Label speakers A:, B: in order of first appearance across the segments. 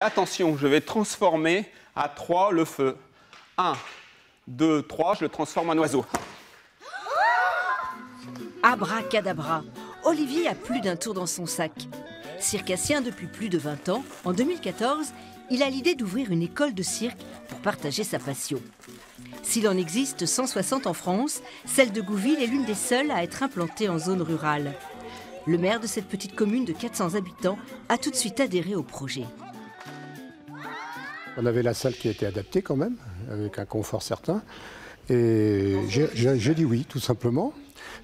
A: Attention, je vais transformer à 3 le feu. 1, 2, 3, je le transforme en oiseau.
B: Abracadabra, Olivier a plus d'un tour dans son sac. Circassien depuis plus de 20 ans, en 2014, il a l'idée d'ouvrir une école de cirque pour partager sa passion. S'il en existe 160 en France, celle de Gouville est l'une des seules à être implantée en zone rurale. Le maire de cette petite commune de 400 habitants a tout de suite adhéré au projet.
C: On avait la salle qui était adaptée quand même, avec un confort certain. Et j'ai dit oui, tout simplement.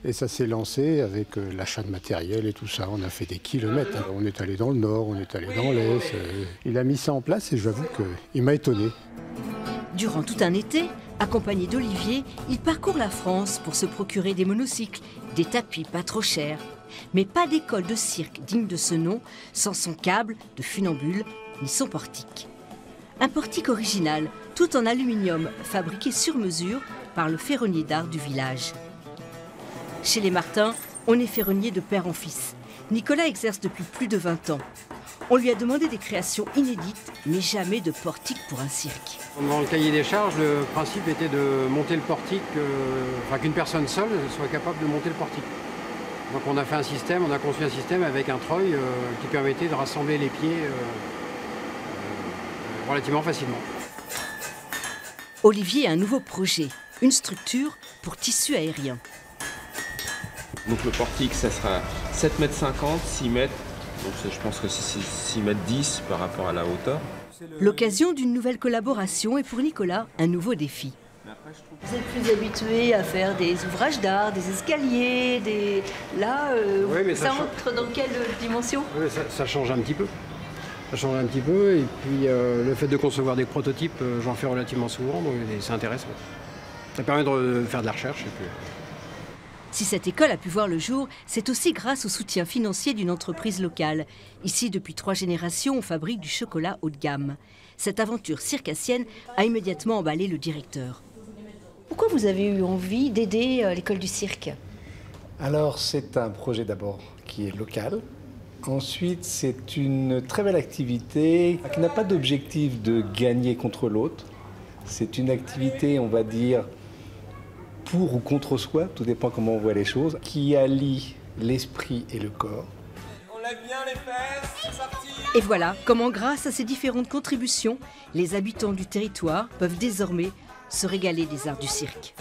C: Et ça s'est lancé avec l'achat de matériel et tout ça. On a fait des kilomètres. On est allé dans le nord, on est allé dans l'est. Il a mis ça en place et j'avoue qu'il m'a étonné.
B: Durant tout un été, accompagné d'Olivier, il parcourt la France pour se procurer des monocycles, des tapis pas trop chers. Mais pas d'école de cirque digne de ce nom, sans son câble de funambule ni son portique. Un portique original, tout en aluminium, fabriqué sur mesure par le ferronnier d'art du village. Chez les Martins, on est ferronnier de père en fils. Nicolas exerce depuis plus de 20 ans. On lui a demandé des créations inédites, mais jamais de portique pour un cirque.
D: Dans le cahier des charges, le principe était de monter le portique, qu'une personne seule soit capable de monter le portique. Donc on a fait un système, on a conçu un système avec un treuil qui permettait de rassembler les pieds relativement facilement.
B: Olivier a un nouveau projet, une structure pour tissu aérien.
E: Donc le portique, ça sera 7,50 m, 6 m. Donc je pense que c'est 6,10 m par rapport à la hauteur.
B: L'occasion d'une nouvelle collaboration est pour Nicolas un nouveau défi.
F: Vous êtes plus habitué à faire des ouvrages d'art, des escaliers, des... Là,
D: oui, mais
F: ça entre dans quelle dimension?
D: Oui, ça change un petit peu. Ça change un petit peu et puis le fait de concevoir des prototypes, j'en fais relativement souvent, donc c'est intéressant. Ça permet de faire de la recherche. Et puis...
B: Si cette école a pu voir le jour, c'est aussi grâce au soutien financier d'une entreprise locale. Ici, depuis 3 générations, on fabrique du chocolat haut de gamme. Cette aventure circassienne a immédiatement emballé le directeur.
F: Pourquoi vous avez eu envie d'aider l'école du cirque?
G: Alors, c'est un projet d'abord qui est local. Ensuite, c'est une très belle activité qui n'a pas d'objectif de gagner contre l'autre. C'est une activité, on va dire, pour ou contre soi, tout dépend comment on voit les choses, qui allie l'esprit et le corps.
H: On lève bien les fesses, c'est parti!
B: Et voilà comment, grâce à ces différentes contributions, les habitants du territoire peuvent désormais se régaler des arts du cirque.